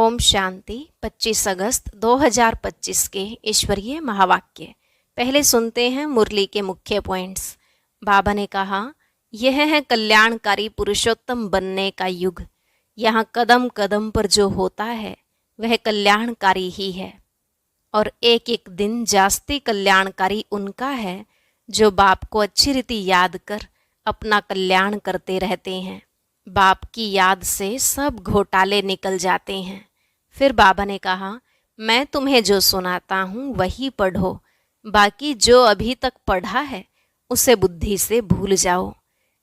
ओम शांति। 25 अगस्त 2025 के ईश्वरीय महावाक्य। पहले सुनते हैं मुरली के मुख्य पॉइंट्स। बाबा ने कहा, यह है कल्याणकारी पुरुषोत्तम बनने का युग। यहाँ कदम कदम पर जो होता है वह कल्याणकारी ही है, और एक एक दिन जास्ती कल्याणकारी उनका है जो बाप को अच्छी रीति याद कर अपना कल्याण करते रहते हैं। बाप की याद से सब घोटाले निकल जाते हैं। फिर बाबा ने कहा, मैं तुम्हें जो सुनाता हूँ वही पढ़ो, बाकी जो अभी तक पढ़ा है उसे बुद्धि से भूल जाओ।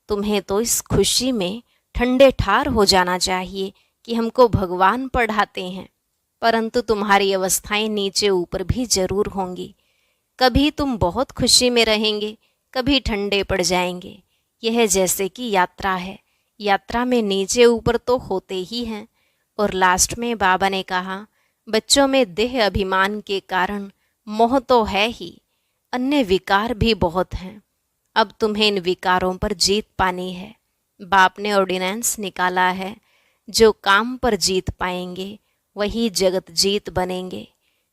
तुम्हें तो इस खुशी में ठंडे ठार हो जाना चाहिए कि हमको भगवान पढ़ाते हैं, परंतु तुम्हारी अवस्थाएं नीचे ऊपर भी जरूर होंगी। कभी तुम बहुत खुशी में रहेंगे, कभी ठंडे पड़ जाएंगे। यह जैसे कि यात्रा है, यात्रा में नीचे ऊपर तो होते ही हैं। और लास्ट में बाबा ने कहा, बच्चों में देह अभिमान के कारण मोह तो है ही, अन्य विकार भी बहुत हैं। अब तुम्हें इन विकारों पर जीत पानी है। बाप ने ऑर्डिनेंस निकाला है, जो काम पर जीत पाएंगे वही जगत जीत बनेंगे।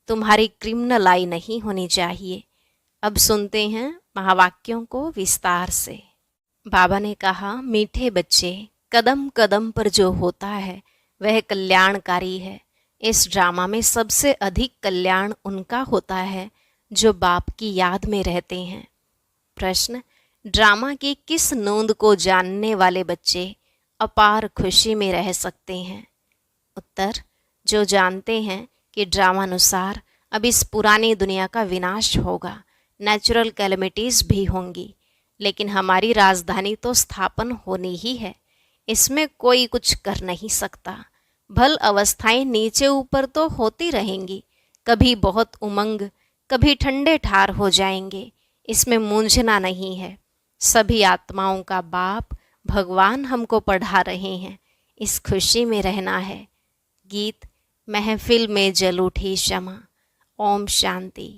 तुम्हारी क्रिमिनल आई नहीं होनी चाहिए। अब सुनते हैं महावाक्यों को विस्तार से। बाबा ने कहा, मीठे बच्चे, कदम कदम पर जो होता है वह कल्याणकारी है। इस ड्रामा में सबसे अधिक कल्याण उनका होता है जो बाप की याद में रहते हैं। प्रश्न, ड्रामा की किस नोंद को जानने वाले बच्चे अपार खुशी में रह सकते हैं? उत्तर, जो जानते हैं कि ड्रामानुसार अब इस पुरानी दुनिया का विनाश होगा, नेचुरल कैलेमिटीज़ भी होंगी, लेकिन हमारी राजधानी तो स्थापन होनी ही है, इसमें कोई कुछ कर नहीं सकता। भल अवस्थाएं नीचे ऊपर तो होती रहेंगी, कभी बहुत उमंग, कभी ठंडे ठार हो जाएंगे, इसमें मूंझना नहीं है। सभी आत्माओं का बाप भगवान हमको पढ़ा रहे हैं, इस खुशी में रहना है। गीत, महफिल में जल उठी शमा। ओम शांति।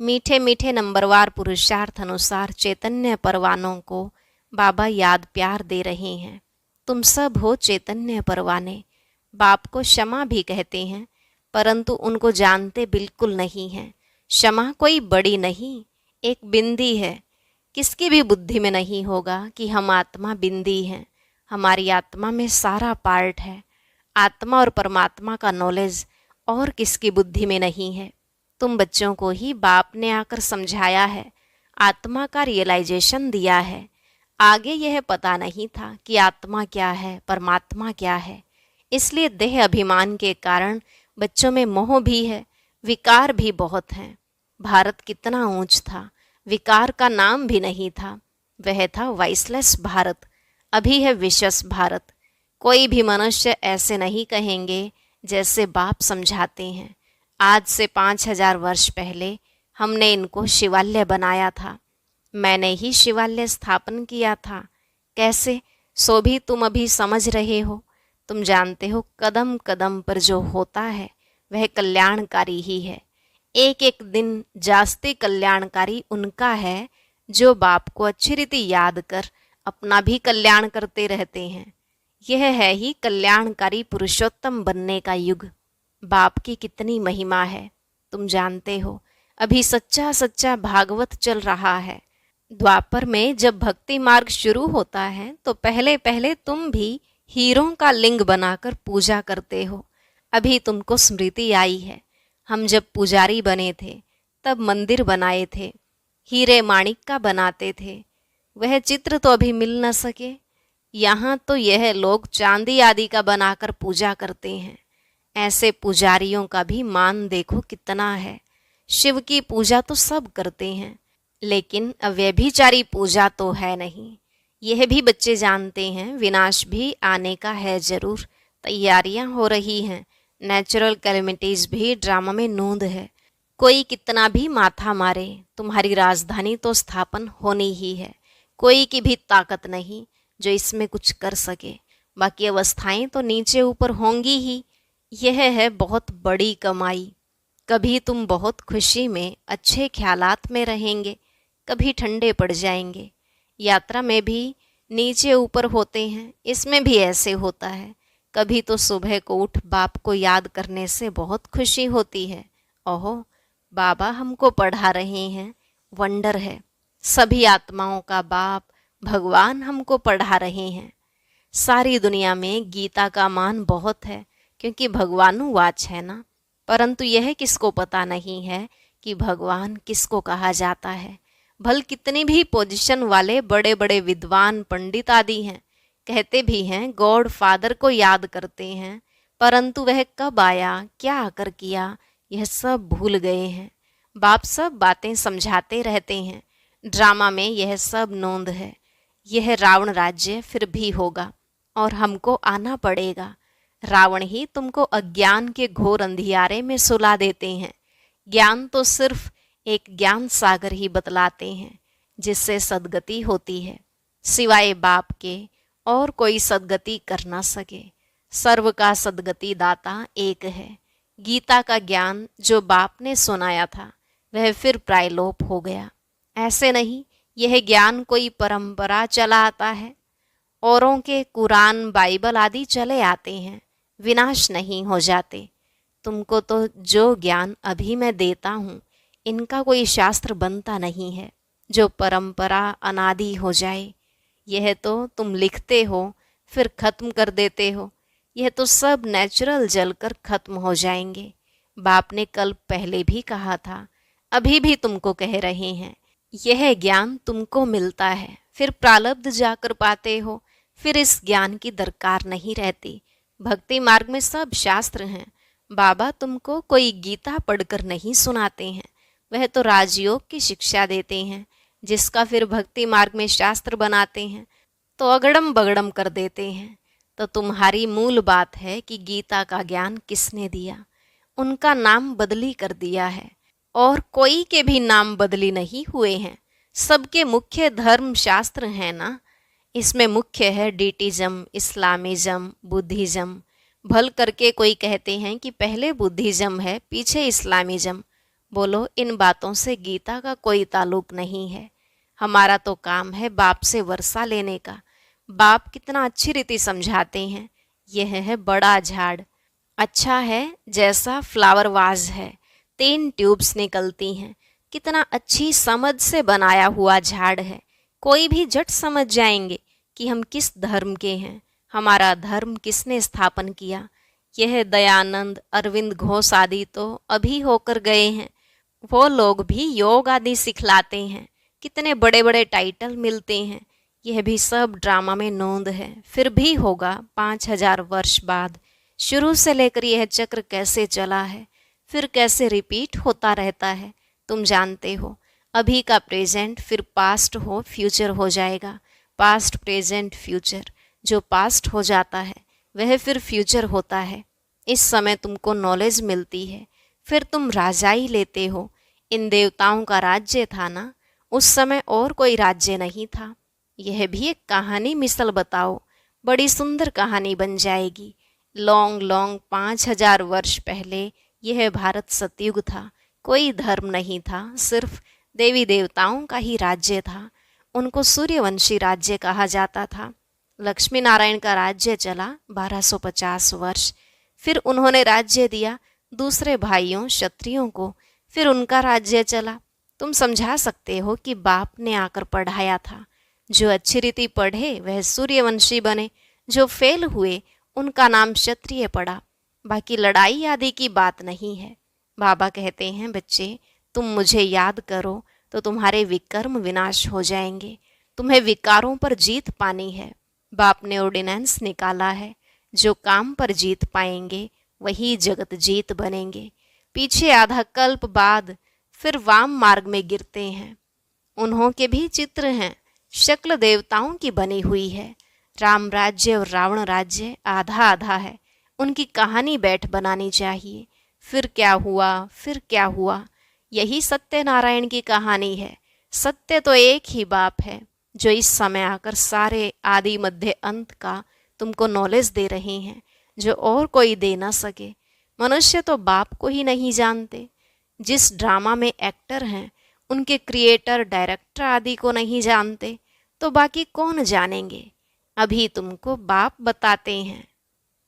मीठे मीठे नंबरवार पुरुषार्थ अनुसार चैतन्य परवानों को बाबा याद प्यार दे रहे हैं। तुम सब हो चैतन्य परवाने। बाप को क्षमा भी कहते हैं, परंतु उनको जानते बिल्कुल नहीं हैं। क्षमा कोई बड़ी नहीं, एक बिंदी है। किसकी भी बुद्धि में नहीं होगा कि हम आत्मा बिंदी हैं। हमारी आत्मा में सारा पार्ट है। आत्मा और परमात्मा का नॉलेज और किसकी बुद्धि में नहीं है। तुम बच्चों को ही बाप ने आकर समझाया है, आत्मा का रियलाइजेशन दिया है। आगे यह पता नहीं था कि आत्मा क्या है, परमात्मा क्या है। इसलिए देह अभिमान के कारण बच्चों में मोह भी है, विकार भी बहुत हैं। भारत कितना ऊंच था, विकार का नाम भी नहीं था। वह था वाइसलेस भारत, अभी है विशस भारत। कोई भी मनुष्य ऐसे नहीं कहेंगे जैसे बाप समझाते हैं। आज से 5000 वर्ष पहले हमने इनको शिवालय बनाया था। मैंने ही शिवालय स्थापन किया था। कैसे, सो भी तुम अभी समझ रहे हो। तुम जानते हो कदम कदम पर जो होता है वह कल्याणकारी ही है। एक एक दिन जास्ती कल्याणकारी उनका है जो बाप को अच्छी रीति याद कर अपना भी कल्याण करते रहते हैं। यह है ही कल्याणकारी पुरुषोत्तम बनने का युग। बाप की कितनी महिमा है तुम जानते हो। अभी सच्चा सच्चा भागवत चल रहा है। द्वापर में जब भक्ति मार्ग शुरू होता है तो पहले पहले तुम भी हीरों का लिंग बनाकर पूजा करते हो। अभी तुमको स्मृति आई है, हम जब पुजारी बने थे तब मंदिर बनाए थे, हीरे माणिक का बनाते थे। वह चित्र तो अभी मिल न सके। यहाँ तो यह लोग चांदी आदि का बनाकर पूजा करते हैं। ऐसे पुजारियों का भी मान देखो कितना है। शिव की पूजा तो सब करते हैं, लेकिन अव्यभिचारी पूजा तो है नहीं। यह भी बच्चे जानते हैं, विनाश भी आने का है जरूर। तैयारियां हो रही हैं। नेचुरल कैलेमिटीज भी ड्रामा में नोंद है। कोई कितना भी माथा मारे, तुम्हारी राजधानी तो स्थापन होनी ही है। कोई की भी ताकत नहीं जो इसमें कुछ कर सके। बाकी अवस्थाएं तो नीचे ऊपर होंगी ही। यह है बहुत बड़ी कमाई। कभी तुम बहुत खुशी में अच्छे ख्यालात में रहेंगे, कभी ठंडे पड़ जाएंगे। यात्रा में भी नीचे ऊपर होते हैं, इसमें भी ऐसे होता है। कभी तो सुबह को उठ बाप को याद करने से बहुत खुशी होती है। ओहो, बाबा हमको पढ़ा रहे हैं, वंडर है। सभी आत्माओं का बाप भगवान हमको पढ़ा रहे हैं। सारी दुनिया में गीता का मान बहुत है, क्योंकि भगवानुवाच है ना। परंतु यह किसको पता नहीं है कि भगवान किसको कहा जाता है। भल कितनी भी पोजीशन वाले बड़े बड़े विद्वान पंडित आदि हैं, कहते भी हैं गॉड फादर को याद करते हैं, परंतु वह कब आया, क्या आकर किया, यह सब भूल गए हैं। बाप सब बातें समझाते रहते हैं। ड्रामा में यह सब नोंद है। यह रावण राज्य फिर भी होगा और हमको आना पड़ेगा। रावण ही तुमको अज्ञान के घोर अंधियारे में सुला देते हैं। ज्ञान तो सिर्फ एक ज्ञान सागर ही बतलाते हैं, जिससे सद्गति होती है। सिवाय बाप के और कोई सद्गति कर ना सके। सर्व का सद्गति दाता एक है। गीता का ज्ञान जो बाप ने सुनाया था वह फिर प्रायलोप हो गया। ऐसे नहीं, यह ज्ञान कोई परंपरा चला आता है। औरों के कुरान बाइबल आदि चले आते हैं, विनाश नहीं हो जाते। तुमको तो जो ज्ञान अभी मैं देता हूँ, इनका कोई शास्त्र बनता नहीं है जो परंपरा अनादि हो जाए। यह तो तुम लिखते हो फिर खत्म कर देते हो। यह तो सब नेचुरल जलकर खत्म हो जाएंगे। बाप ने कल पहले भी कहा था, अभी भी तुमको कह रहे हैं। यह ज्ञान तुमको मिलता है, फिर प्रारब्ध जाकर पाते हो, फिर इस ज्ञान की दरकार नहीं रहती। भक्ति मार्ग में सब शास्त्र हैं। बाबा तुमको कोई गीता पढ़कर नहीं सुनाते हैं, वह तो राजयोग की शिक्षा देते हैं, जिसका फिर भक्ति मार्ग में शास्त्र बनाते हैं तो अगड़म बगड़म कर देते हैं। तो तुम्हारी मूल बात है कि गीता का ज्ञान किसने दिया। उनका नाम बदली कर दिया है, और कोई के भी नाम बदली नहीं हुए हैं। सबके मुख्य धर्म शास्त्र हैं ना। इसमें मुख्य है डीटिज्म, इस्लामिज्म, बुद्धिज्म। भल करके कोई कहते हैं कि पहले बुद्धिज्म है, पीछे इस्लामिज्म। बोलो, इन बातों से गीता का कोई ताल्लुक नहीं है। हमारा तो काम है बाप से वर्षा लेने का। बाप कितना अच्छी रीति समझाते हैं। यह है बड़ा झाड़, अच्छा है जैसा फ्लावर वाज है, 3 ट्यूब्स निकलती हैं। कितना अच्छी समझ से बनाया हुआ झाड़ है। कोई भी झट समझ जाएंगे कि हम किस धर्म के हैं, हमारा धर्म किसने स्थापन किया। यह दयानंद, अरविंद घोष आदि तो अभी होकर गए हैं। वो लोग भी योग आदि सिखलाते हैं। कितने बड़े बड़े टाइटल मिलते हैं। यह भी सब ड्रामा में नोंद है। फिर भी होगा 5000 वर्ष बाद। शुरू से लेकर यह चक्र कैसे चला है, फिर कैसे रिपीट होता रहता है, तुम जानते हो। अभी का प्रेजेंट फिर पास्ट हो फ्यूचर हो जाएगा। Past present future. जो पास्ट हो जाता है वह फिर फ्यूचर होता है। इस समय तुमको नॉलेज मिलती है, फिर तुम राजाई लेते हो। इन देवताओं का राज्य था ना, उस समय और कोई राज्य नहीं था। यह भी एक कहानी मिसल बताओ, बड़ी सुंदर कहानी बन जाएगी। लॉन्ग लॉन्ग 5000 वर्ष पहले यह भारत सतयुग था। कोई धर्म नहीं था, सिर्फ देवी देवताओं का ही राज्य था। उनको सूर्यवंशी राज्य कहा जाता था। लक्ष्मी नारायण का राज्य चला 1250 वर्ष। फिर उन्होंने राज्य दिया दूसरे भाइयों क्षत्रियों को, फिर उनका राज्य चला। तुम समझा सकते हो कि बाप ने आकर पढ़ाया था। जो अच्छी रीति पढ़े वह सूर्यवंशी बने, जो फेल हुए उनका नाम क्षत्रिय पड़ा। बाकी लड़ाई आदि की बात नहीं है। बाबा कहते हैं, बच्चे तुम मुझे याद करो तो तुम्हारे विकर्म विनाश हो जाएंगे। तुम्हें विकारों पर जीत पानी है। बाप ने ऑर्डिनेंस निकाला है, जो काम पर जीत पाएंगे वही जगत जीत बनेंगे। पीछे आधा कल्प बाद फिर वाम मार्ग में गिरते हैं। उन्हों के भी चित्र हैं, शक्ल देवताओं की बनी हुई है। राम राज्य और रावण राज्य आधा आधा है। उनकी कहानी बैठ बनानी चाहिए। फिर क्या हुआ, फिर क्या हुआ, यही सत्यनारायण की कहानी है। सत्य तो एक ही बाप है, जो इस समय आकर सारे आदि मध्य अंत का तुमको नॉलेज दे रहे हैं, जो और कोई दे ना सके। मनुष्य तो बाप को ही नहीं जानते। जिस ड्रामा में एक्टर हैं उनके क्रिएटर डायरेक्टर आदि को नहीं जानते, तो बाकी कौन जानेंगे। अभी तुमको बाप बताते हैं।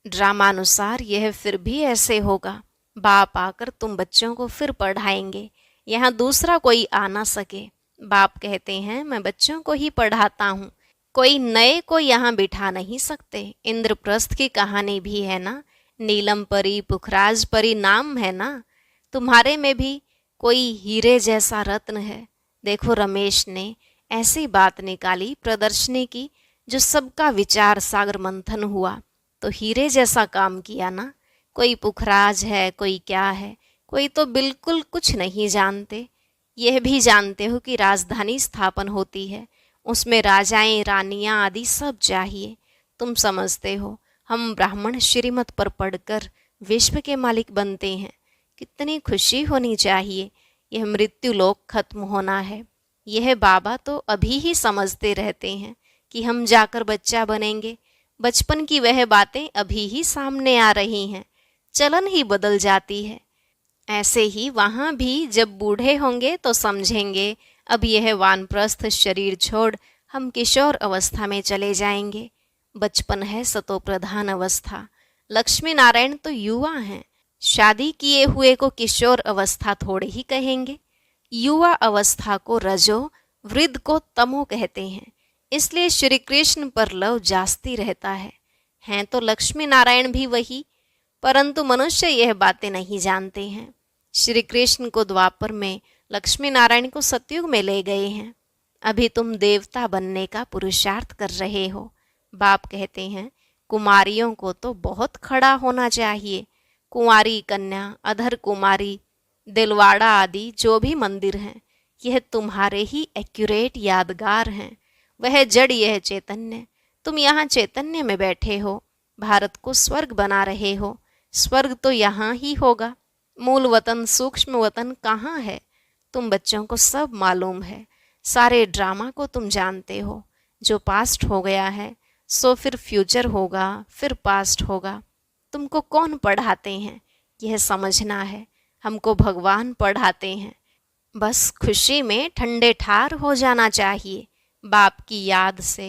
ड्रामानुसार यह फिर भी ऐसे होगा। बाप आकर तुम बच्चों को फिर पढ़ाएंगे, यहाँ दूसरा कोई आ ना सके। बाप कहते हैं मैं बच्चों को ही पढ़ाता हूँ, कोई नए को यहाँ बिठा नहीं सकते। इंद्रप्रस्थ की कहानी भी है ना, नीलम परी पुखराज परी नाम है ना। तुम्हारे में भी कोई हीरे जैसा रत्न है। देखो रमेश ने ऐसी बात निकाली प्रदर्शनी की जो सबका विचार सागर मंथन हुआ। तो हीरे जैसा काम किया ना। कोई पुखराज है, कोई क्या है, कोई तो बिल्कुल कुछ नहीं जानते। यह भी जानते हो कि राजधानी स्थापन होती है, उसमें राजाएं रानियां आदि सब चाहिए। तुम समझते हो हम ब्राह्मण श्रीमत पर पढ़कर विश्व के मालिक बनते हैं। कितनी खुशी होनी चाहिए। यह मृत्यु लोक खत्म होना है। यह बाबा तो अभी ही समझते रहते हैं कि हम जाकर बच्चा बनेंगे। बचपन की वह बातें अभी ही सामने आ रही हैं, चलन ही बदल जाती है। ऐसे ही वहाँ भी जब बूढ़े होंगे तो समझेंगे अब यह वानप्रस्थ शरीर छोड़ हम किशोर अवस्था में चले जाएंगे। बचपन है सतो प्रधान अवस्था। लक्ष्मी नारायण तो युवा हैं, शादी किए हुए को किशोर अवस्था थोड़े ही कहेंगे। युवा अवस्था को रजो, वृद्ध को तमो कहते हैं। इसलिए श्री कृष्ण पर लव जास्ती रहता है। हैं तो लक्ष्मी नारायण भी वही, परंतु मनुष्य यह बातें नहीं जानते हैं। श्री कृष्ण को द्वापर में, लक्ष्मी नारायण को सतयुग में ले गए हैं। अभी तुम देवता बनने का पुरुषार्थ कर रहे हो। बाप कहते हैं कुमारियों को तो बहुत खड़ा होना चाहिए। कुंवारी कन्या, अधर कुमारी, दिलवाड़ा आदि जो भी मंदिर हैं, यह तुम्हारे ही एक्यूरेट यादगार हैं। वह जड़, यह चैतन्य। तुम यहाँ चैतन्य में बैठे हो, भारत को स्वर्ग बना रहे हो। स्वर्ग तो यहाँ ही होगा। मूल वतन, सूक्ष्म वतन कहाँ है? तुम बच्चों को सब मालूम है। सारे ड्रामा को तुम जानते हो। जो पास्ट हो गया है सो फिर फ्यूचर होगा, फिर पास्ट होगा। तुमको कौन पढ़ाते हैं यह समझना है। हमको भगवान पढ़ाते हैं। बस खुशी में ठंडे ठार हो जाना चाहिए। बाप की याद से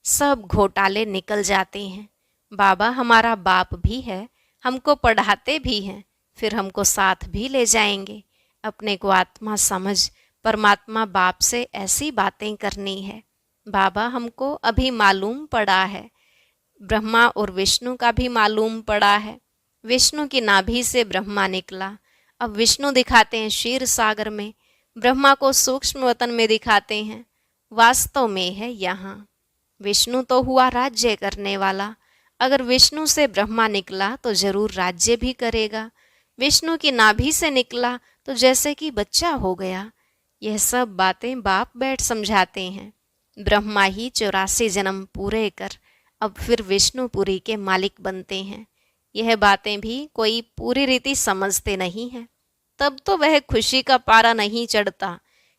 सब घोटाले निकल जाते हैं। बाबा हमारा बाप भी है, हमको पढ़ाते भी हैं, फिर हमको साथ भी ले जाएंगे। अपने को आत्मा समझ परमात्मा बाप से ऐसी बातें करनी है। बाबा हमको अभी मालूम पड़ा है, ब्रह्मा और विष्णु का भी मालूम पड़ा है। विष्णु की नाभि से ब्रह्मा निकला। अब विष्णु दिखाते हैं क्षीर सागर में, ब्रह्मा को सूक्ष्म वतन में दिखाते हैं। वास्तव में है यहाँ। विष्णु तो हुआ राज्य करने वाला। अगर विष्णु से ब्रह्मा निकला तो जरूर राज्य भी करेगा। विष्णु की नाभि से निकला तो जैसे कि बच्चा हो गया। यह सब बातें बाप बैठ समझाते हैं। ब्रह्मा ही 84 जन्म पूरे कर अब फिर विष्णुपुरी के मालिक बनते हैं। यह बातें भी कोई पूरी रीति समझते नहीं हैं। तब तो वह खुशी का पारा नहीं चढ़ता।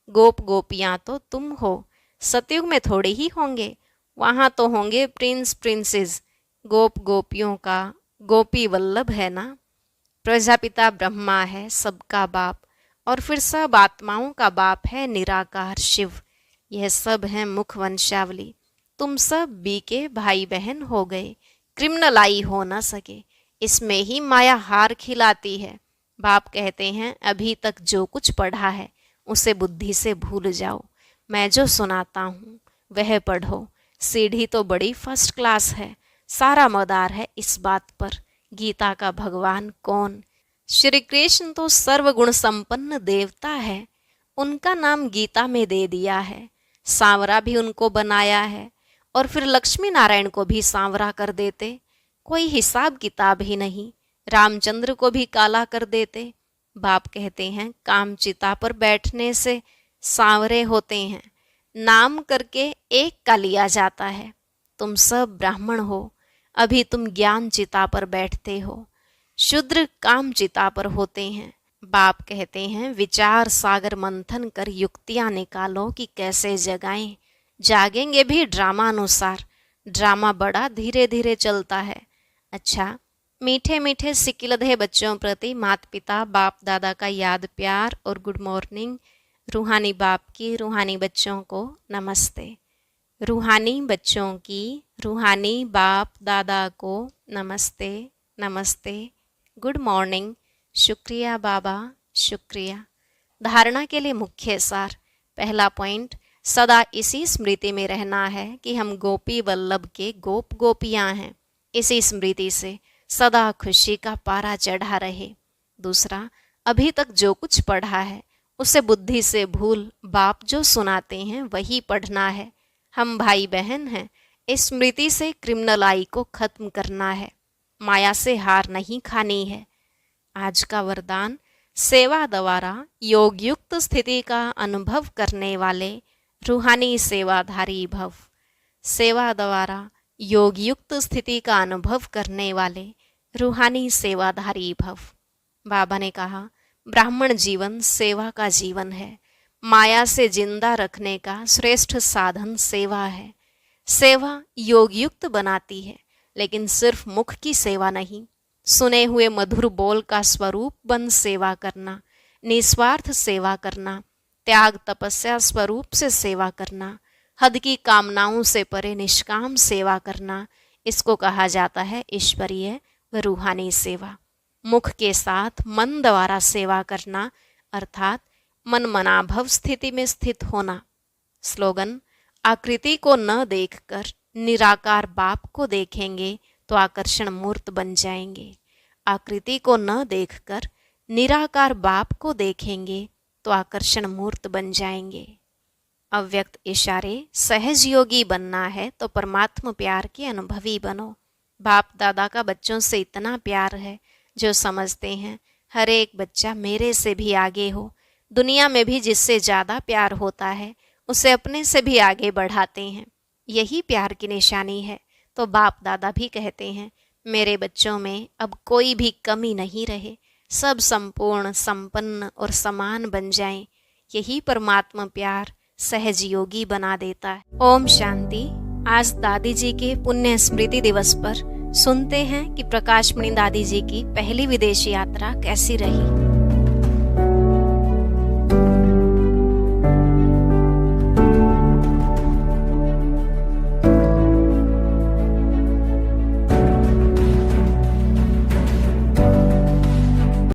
गोप गोपियाँ तो तुम हो। सतयुग में थोड़े ही होंगे, वहाँ तो होंगे प्रिंस प्रिंसेस। गोप गोपियों का गोपी वल्लभ है ना। प्रजापिता ब्रह्मा है सबका बाप, और फिर सब आत्माओं का बाप है निराकार शिव। यह सब है मुख वंशावली। तुम सब बी के भाई बहन हो गए, क्रिमिनल आई हो न सके। इसमें ही माया हार खिलाती है। बाप कहते हैं अभी तक जो कुछ पढ़ा है उसे बुद्धि से भूल जाओ। मैं जो सुनाता हूँ वह पढ़ो। सीढ़ी तो बड़ी फर्स्ट क्लास है। सारा मदार है इस बात पर, गीता का भगवान कौन? श्री कृष्ण तो सर्वगुण संपन्न देवता है। उनका नाम गीता में दे दिया है। सांवरा भी उनको बनाया है, और फिर लक्ष्मी नारायण को भी सांवरा कर देते। कोई हिसाब किताब ही नहीं। रामचंद्र को भी काला कर देते। बाप कहते हैं काम चिता पर बैठने से सांवरे होते हैं। नाम करके एक का लिया जाता है। तुम सब ब्राह्मण हो, अभी तुम ज्ञान चिता पर बैठते हो। शूद्र काम चिता पर होते हैं। बाप कहते हैं विचार सागर मंथन कर युक्तियां निकालो कि कैसे जगाएं। जागेंगे भी ड्रामा अनुसार। ड्रामा बड़ा धीरे धीरे चलता है। अच्छा, मीठे मीठे सिकिलधे बच्चों प्रति माता पिता बाप दादा का याद प्यार और गुड मॉर्निंग। रूहानी बाप की रूहानी बच्चों को नमस्ते। रूहानी बच्चों की रूहानी बाप दादा को नमस्ते नमस्ते, गुड मॉर्निंग, शुक्रिया बाबा, शुक्रिया। धारणा के लिए मुख्य सार। पहला पॉइंट, सदा इसी स्मृति में रहना है कि हम गोपी वल्लभ के गोप गोपियां हैं। इसी स्मृति से सदा खुशी का पारा चढ़ा रहे। दूसरा, अभी तक जो कुछ पढ़ा है उसे बुद्धि से भूल बाप जो सुनाते हैं वही पढ़ना है। हम भाई बहन हैं। इस स्मृति से क्रिमिनलाई को खत्म करना है। माया से हार नहीं खानी है। आज का वरदान, सेवा द्वारा योग युक्त स्थिति का अनुभव करने वाले रूहानी सेवाधारी भव। सेवा द्वारा योग युक्त स्थिति का अनुभव करने वाले रूहानी सेवाधारी भव। बाबा ने कहा, ब्राह्मण जीवन सेवा का जीवन है। माया से जिंदा रखने का श्रेष्ठ साधन सेवा है। सेवा योग युक्त बनाती है, लेकिन सिर्फ मुख की सेवा नहीं। सुने हुए मधुर बोल का स्वरूप बन सेवा करना, निस्वार्थ सेवा करना, त्याग तपस्या स्वरूप से सेवा करना, हद की कामनाओं से परे निष्काम सेवा करना, इसको कहा जाता है ईश्वरीय व रूहानी सेवा। मुख के साथ मन द्वारा सेवा करना अर्थात मन मनाभव स्थिति में स्थित होना। स्लोगन, आकृति को न देखकर निराकार बाप को देखेंगे तो आकर्षण मूर्त बन जाएंगे। आकृति को न देखकर निराकार बाप को देखेंगे तो आकर्षण मूर्त बन जाएंगे। अव्यक्त इशारे, सहज योगी बनना है तो परमात्मा प्यार के अनुभवी बनो। बाप दादा का बच्चों से इतना प्यार है जो समझते हैं हर एक बच्चा मेरे से भी आगे हो। दुनिया में भी जिससे ज़्यादा प्यार होता है उसे अपने से भी आगे बढ़ाते हैं। यही प्यार की निशानी है। तो बाप दादा भी कहते हैं, मेरे बच्चों में अब कोई भी कमी नहीं रहे, सब संपूर्ण, संपन्न और समान बन जाएं। यही परमात्मा प्यार सहज योगी बना देता है। ओम शांति। आज दादी जी के पुण्य स्मृति दिवस पर सुनते हैं कि प्रकाशमणि दादी जी की पहली विदेश यात्रा कैसी रही।